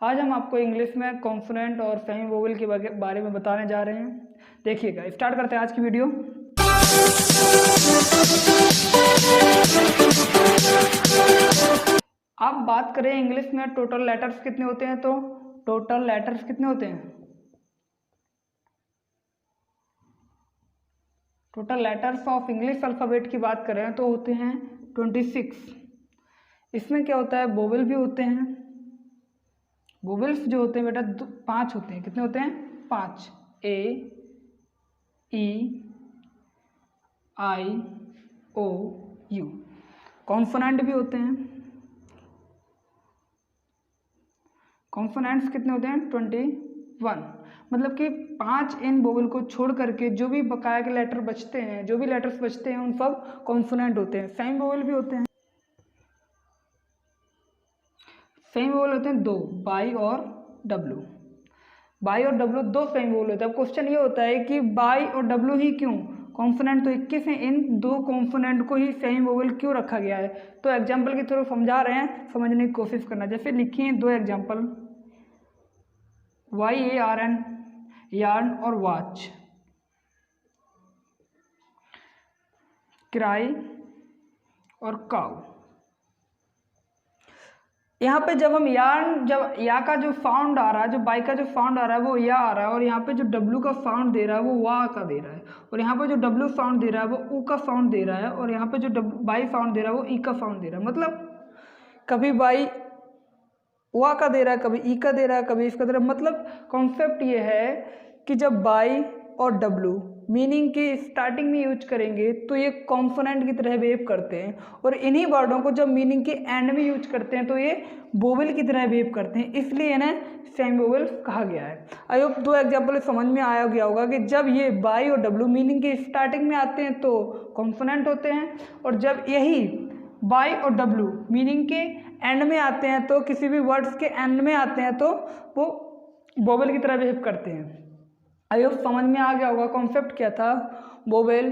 आज हम आपको इंग्लिश में कॉन्सोनेंट और सेमी वोवेल के बारे में बताने जा रहे हैं। देखिएगा, स्टार्ट करते हैं आज की वीडियो। अब बात करें इंग्लिश में टोटल लेटर्स कितने होते हैं, तो टोटल लेटर्स कितने होते हैं? Total letters of English alphabet की बात करें तो होते हैं 26। इसमें क्या होता है, वोवेल भी होते हैं। वोवेल्स जो होते हैं बेटा 5 होते हैं। कितने होते हैं? 5। ए, ई, आई, ओ, यू। कॉन्सोनेंट भी होते हैं। कॉन्सोनेंट्स कितने होते हैं? 21। मतलब कि 5 इन वोवेल को छोड़ करके जो भी बकाया के लेटर बचते हैं, जो भी लेटर्स बचते हैं, उन सब कॉन्सोनेंट होते हैं। सेमी वोवेल भी होते हैं। सेमी वोवेल होते हैं 2, बाई और डब्लू। बाई और डब्लू 2 सेमी वोवेल होते हैं। अब क्वेश्चन ये होता है कि बाई और डब्लू ही क्यों? कॉन्सोनेंट तो 21 है, इन 2 कॉन्सोनेंट को ही सेमी वोवेल क्यों रखा गया है? तो एग्जाम्पल के थ्रू समझा रहे हैं, समझने की कोशिश करना। जैसे लिखिए 2 एग्जाम्पल, YARN, यार्न और वॉच, क्राई और काउ। यहाँ पे जब हम यार्न, जब या का जो साउंड आ रहा है, जो बाई का जो साउंड आ रहा है वो या आ रहा है, और यहाँ पे जो डब्लू का साउंड दे रहा है वो वाह का दे रहा है, और यहाँ पे जो डब्लू साउंड दे रहा है वो ऊ का साउंड दे रहा है, और यहाँ पे जो बाई साउंड दे रहा है वो ई का साउंड दे रहा है। मतलब कभी बाई वाह का दे रहा है, कभी ई का दे रहा है, कभी इसका दे रहा है। मतलब कॉन्सेप्ट ये है कि जब बाई और डब्लू मीनिंग के स्टार्टिंग में यूज करेंगे तो ये कॉन्सोनेंट की तरह बिहेव करते हैं, और इन्हीं वर्डों को जब मीनिंग के एंड में यूज करते हैं तो ये वोवेल की तरह बिहेव करते हैं, इसलिए इन्हें सेमी वोवेल कहा गया है। आई होप 2 एग्जाम्पल समझ में आया गया होगा कि जब ये बाई और डब्लू मीनिंग के स्टार्टिंग में आते हैं तो कॉन्सोनेंट होते हैं, और जब यही बाई और डब्लू मीनिंग के एंड में आते हैं, तो किसी भी वर्ड्स के एंड में आते हैं तो वो वोवेल की तरह बिहेव करते हैं। आई होप समझ में आ गया होगा कॉन्सेप्ट क्या था। वोवेल,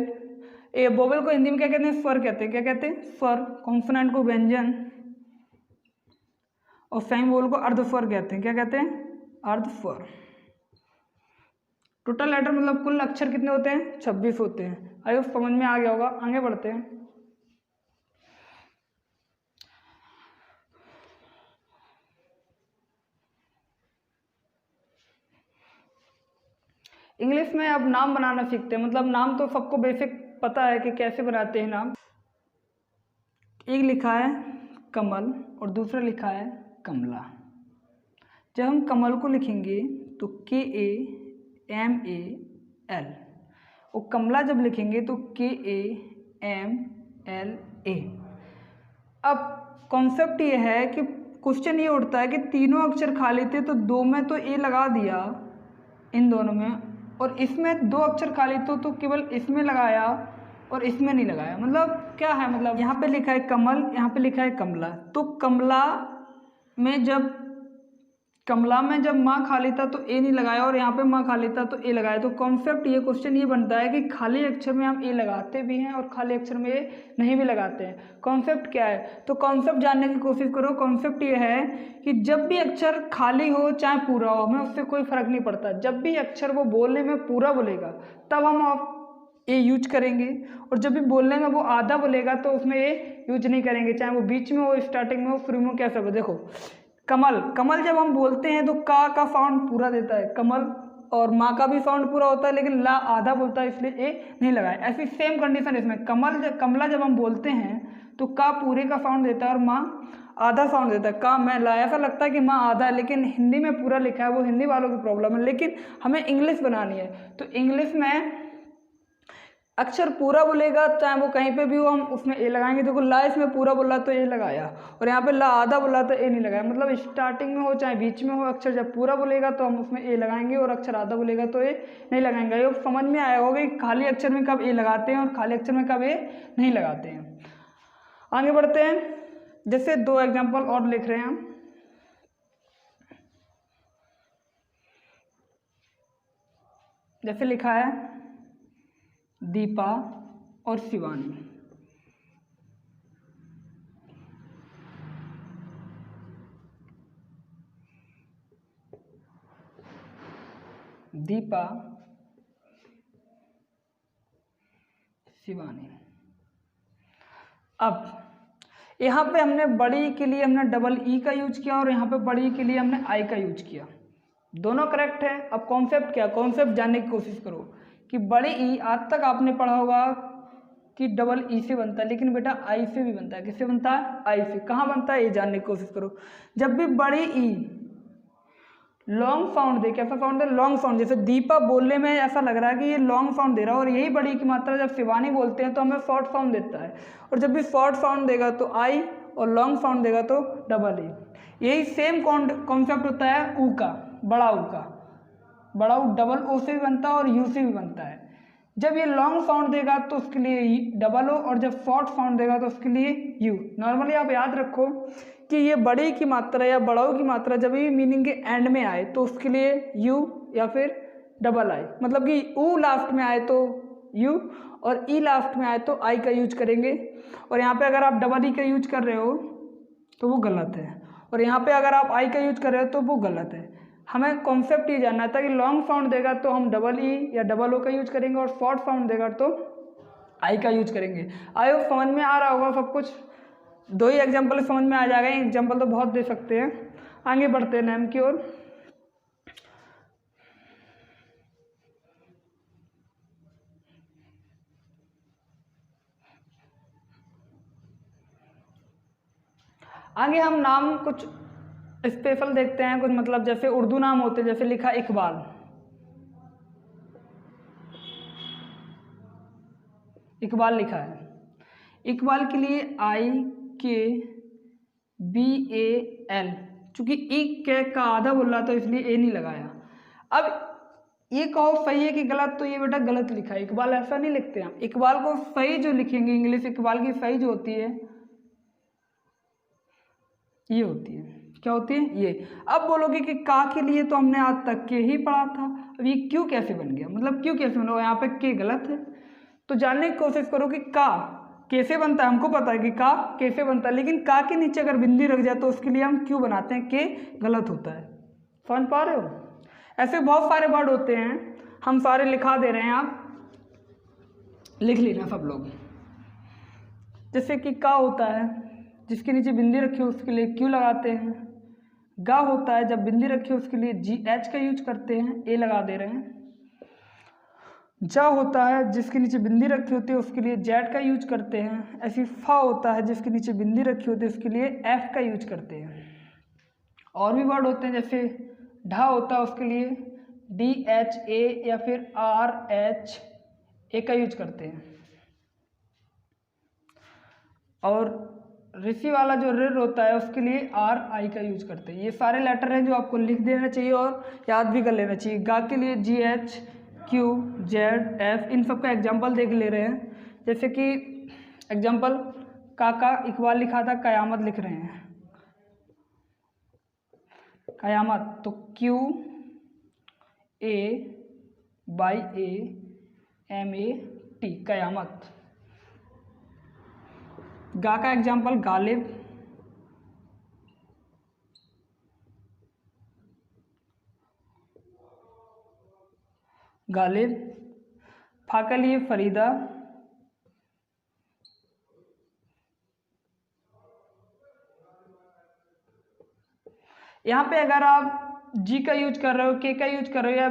ये वोवेल को हिंदी में क्या कहते हैं? स्वर कहते हैं। क्या कहते हैं? स्वर। कॉन्सोनेंट को व्यंजन, और सेमी वोवेल को अर्धस्वर कहते हैं। क्या कहते हैं? अर्धस्वर। टोटल लेटर मतलब कुल अक्षर कितने होते हैं? 26 होते हैं। आई होप समझ में आ गया होगा। आगे बढ़ते हैं। इंग्लिश में अब नाम बनाना सीखते हैं। मतलब नाम तो सबको बेसिक पता है कि कैसे बनाते हैं नाम। एक लिखा है कमल और दूसरा लिखा है कमला। जब हम कमल को लिखेंगे तो KAMAL, और कमला जब लिखेंगे तो KAMLA। अब कॉन्सेप्ट ये है कि क्वेश्चन ये उठता है कि तीनों अक्षर खाली थे तो 2 में तो ए लगा दिया इन दोनों में, और इसमें 2 अक्षर खाली तो केवल इसमें लगाया और इसमें नहीं लगाया। मतलब क्या है? मतलब यहाँ पे लिखा है कमल, यहाँ पे लिखा है कमला, तो कमला में जब माँ खाली था तो ए नहीं लगाया, और यहाँ पे माँ खाली था तो ए लगाया। तो कॉन्सेप्ट ये क्वेश्चन ये बनता है कि खाली अक्षर में हम ए लगाते भी हैं और खाली अक्षर में ए नहीं भी लगाते हैं। कॉन्सेप्ट क्या है? तो कॉन्सेप्ट जानने की कोशिश करो। कॉन्सेप्ट ये है कि जब भी अक्षर खाली हो चाहे पूरा हो, हमें उससे कोई फर्क नहीं पड़ता। जब भी अक्षर वो बोलने में पूरा बोलेगा तब हम ए यूज करेंगे, और जब भी बोलने में वो आधा बोलेगा तो उसमें ए यूज नहीं करेंगे, चाहे वो बीच में हो, स्टार्टिंग में हो, शुरू में, कैसा हो। देखो कमल, कमल जब हम बोलते हैं तो का साउंड पूरा देता है कमल, और माँ का भी साउंड पूरा होता है, लेकिन ला आधा बोलता है, इसलिए ए नहीं लगाया। ऐसी सेम कंडीशन इसमें कमला जब हम बोलते हैं तो का पूरे का साउंड देता है और माँ आधा साउंड देता है। का मैं ला, ऐसा लगता है कि माँ आधा है, लेकिन हिंदी में पूरा लिखा है। वो हिंदी वालों की प्रॉब्लम है, लेकिन हमें इंग्लिश बनानी है। तो इंग्लिश में अक्षर पूरा बोलेगा चाहे वो कहीं पे भी हो, हम उसमें ए लगाएंगे। देखो ला इसमें पूरा बोला तो ए लगाया, और यहाँ पे ला आधा बोला तो ए नहीं लगाया। मतलब स्टार्टिंग में हो चाहे बीच में हो, अक्षर जब पूरा बोलेगा तो हम उसमें ए लगाएंगे, और अक्षर आधा बोलेगा तो ए नहीं लगाएंगे। ये समझ में आया होगा कि खाली अक्षर में कब ए लगाते हैं और खाली अक्षर में कब ए नहीं लगाते हैं। आगे बढ़ते हैं। जैसे 2 एग्जाम्पल और लिख रहे हैं हम। जैसे लिखा है दीपा और शिवानी। दीपा, शिवानी। अब यहाँ पे हमने बड़ी के लिए हमने डबल ई का यूज किया और यहाँ पे बड़ी के लिए हमने आई का यूज किया, दोनों करेक्ट है। अब कॉन्सेप्ट क्या, कॉन्सेप्ट जानने की कोशिश करो कि बड़ी ई आज तक आपने पढ़ा होगा कि डबल ई से बनता है, लेकिन बेटा आई से भी बनता है। किससे बनता है? आई से। कहाँ बनता है ये जानने की कोशिश करो। जब भी बड़ी ई लॉन्ग साउंड दे, कैसा साउंड दे? Long sound. जैसे दीपा बोलने में ऐसा लग रहा है कि ये लॉन्ग साउंड दे रहा है, और यही बड़ी की मात्रा जब शिवानी बोलते हैं तो हमें शॉर्ट साउंड देता है। और जब भी शॉर्ट साउंड देगा तो आई, और लॉन्ग साउंड देगा तो डबल ई। यही सेम कॉन्सेप्ट होता है ऊ का, बड़ा ऊ का। बड़ा ऊ डबल ओ से भी बनता है और यू से भी बनता है। जब ये लॉन्ग साउंड देगा तो उसके लिए डबल ओ, और जब शॉर्ट साउंड देगा तो उसके लिए यू। नॉर्मली आप याद रखो कि ये बड़ी की मात्रा या बड़ाऊ की मात्रा जब भी मीनिंग के एंड में आए तो उसके लिए यू या फिर डबल आई। मतलब कि ऊ लास्ट में आए तो यू और ई लास्ट में आए तो आई का यूज करेंगे। और यहाँ पे अगर आप डबल ई का यूज कर रहे हो तो वो गलत है, और यहाँ पे अगर आप आई का यूज कर रहे हो तो वो गलत है। हमें कॉन्सेप्ट ये जानना था कि लॉन्ग साउंड देगा तो हम डबल ई या डबल ओ का यूज करेंगे, और शॉर्ट साउंड देगा तो आई का यूज करेंगे। आई होप समझ में आ रहा होगा सब कुछ। दो ही एग्जाम्पल समझ में आ जाएगा, एग्जाम्पल तो बहुत दे सकते हैं। आगे बढ़ते हैं नेम की ओर। आगे हम नाम कुछ स्पेशल देखते हैं, कुछ मतलब जैसे उर्दू नाम होते हैं, जैसे लिखा इकबाल। इकबाल लिखा है, इकबाल के लिए IKBAL, चूंकि ई के का आधा बोल रहा था इसलिए ए नहीं लगाया। अब ये कहो सही है कि गलत, तो ये बेटा गलत लिखा है। इकबाल ऐसा नहीं लिखते हम। इकबाल को सही जो लिखेंगे इंग्लिश इकबाल की सही जो होती है ये होती है, क्या होती है? ये। अब बोलोगे कि का के लिए तो हमने आज तक के ही पढ़ा था, अब ये क्यों कैसे बन गया, मतलब क्यों कैसे बना? यहाँ पे के गलत है, तो जानने की कोशिश करो कि का कैसे बनता है। हमको पता है कि का कैसे बनता है, लेकिन का के नीचे अगर बिंदी रख जाए तो उसके लिए हम क्यों बनाते हैं? के गलत होता है। समझ पा रहे हो? ऐसे बहुत सारे वर्ड होते हैं, हम सारे लिखा दे रहे हैं, आप लिख लेना सब लोग। जैसे कि का होता है, जिसके नीचे बिंदी रखी हो उसके लिए क्यू लगाते हैं। गा होता है, जब बिंदी रखी हो उसके लिए GH का यूज करते हैं, ए लगा दे रहे हैं। जा होता है, जिसके नीचे बिंदी रखी होती है उसके लिए जेड का यूज करते हैं। ऐसी फा होता है, जिसके नीचे बिंदी रखी होती है उसके लिए एफ का यूज करते हैं। और भी वर्ड होते हैं, जैसे ढा होता है उसके लिए DHA या फिर RH का यूज करते हैं। और ऋषि वाला जो रिर होता है उसके लिए RI का यूज करते हैं। ये सारे लेटर हैं जो आपको लिख देना चाहिए और याद भी कर लेना चाहिए। गा के लिए GH, Q, Z, F, इन सब का एग्जाम्पल देख ले रहे हैं। जैसे कि एग्जाम्पल काका इकबाल लिखा था, कयामत लिख रहे हैं, कयामत, तो QAYAMAT कयामत। गा का एग्जाम्पल गालिब, गालिब। फा के लिए फरीदा, यहाँ पे अगर आप जी का यूज कर रहे हो, के का यूज कर रहे हो या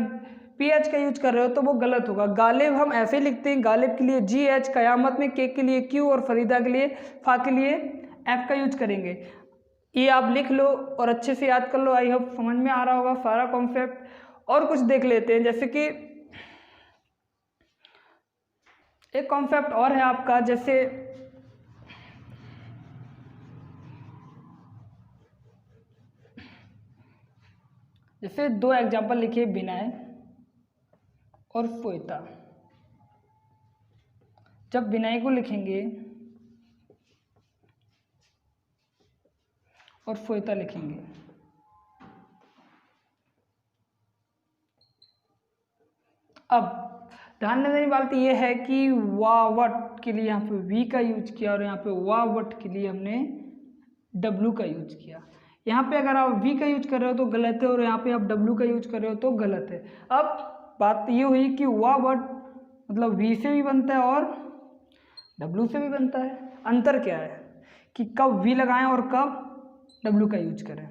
PH का यूज कर रहे हो तो वो गलत होगा। गालिब हम ऐसे ही लिखते हैं, गालिब के लिए GH, कयामत में के लिए Q और फरीदा के लिए फा के लिए F का यूज करेंगे। ये आप लिख लो और अच्छे से याद कर लो। आई होप समझ में आ रहा होगा सारा कॉन्सेप्ट। और कुछ देख लेते हैं, जैसे कि एक कॉन्सेप्ट और है आपका, जैसे दो एग्जाम्पल लिखिए, विनय और श्वेता। जब विनय को लिखेंगे और श्वेता लिखेंगे, अब ध्यान देने वाली बात यह है कि वावट के लिए यहाँ पे वी का यूज किया और यहाँ पे वावट के लिए हमने W का यूज किया। यहाँ पे अगर आप वी का यूज कर रहे हो तो गलत है, और यहाँ पे आप डब्ल्यू का यूज कर रहे हो तो गलत है। अब बात ये हुई कि वह वर्ड मतलब वी से भी बनता है और डब्ल्यू से भी बनता है। अंतर क्या है कि कब वी लगाएं और कब डब्ल्यू का यूज करें।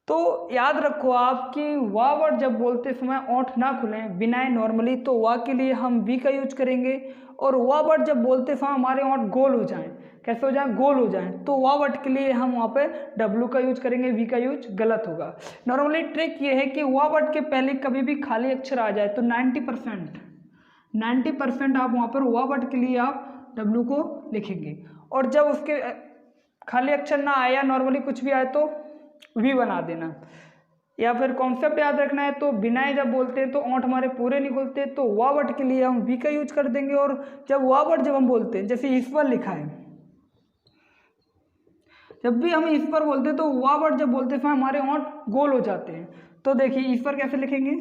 तो याद रखो आप कि वाह वर्ड जब बोलते समय ओंठ ना खुलें बिनाए नॉर्मली, तो वाह के लिए हम वी का यूज करेंगे, और वाह वर्ड जब बोलते समय हमारे ओंठ गोल हो जाएं, कैसे हो जाए, गोल हो जाएं, तो वाह वर्ड के लिए हम वहाँ पे डब्ल्यू का यूज करेंगे, वी का यूज गलत होगा। नॉर्मली ट्रिक ये है कि वाह वर्ड के पहले कभी भी खाली अक्षर आ जाए तो 90% आप वहाँ पर वाह वर्ड के लिए आप डब्ल्यू को लिखेंगे, और जब उसके खाली अक्षर ना आए या नॉर्मली कुछ भी आए तो वी बना देना। या फिर कॉन्सेप्ट याद रखना है तो बिनाए जब बोलते हैं तो ओंठ हमारे पूरे नहीं खुलते, तो वाह वर्ड के लिए हम वी का यूज कर देंगे, और जब वाह वर्ड जब हम बोलते हैं, जैसे ईश्वर लिखा है, जब भी हम ईश्वर बोलते हैं तो वाह वर्ड जब बोलते हैं हमारे ओंठ गोल हो जाते हैं। तो देखिए ईश्वर कैसे लिखेंगे,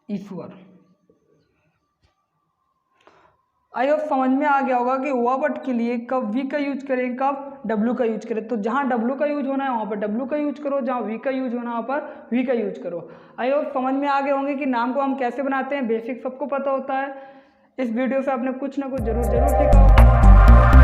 ईश्वर। आई होप समझ में आ गया होगा कि वाह वर्ड के लिए कब वी का यूज करें, कब डब्ल्यू का यूज करें। तो जहां डब्ल्यू का यूज होना है वहां पर डब्ल्यू का यूज करो, जहां वी का यूज होना है वहां पर वी का यूज करो। आई होप समझ में आ गए होंगे कि नाम को हम कैसे बनाते हैं, बेसिक सबको पता होता है। इस वीडियो से आपने कुछ ना कुछ जरूर सीखा होगा।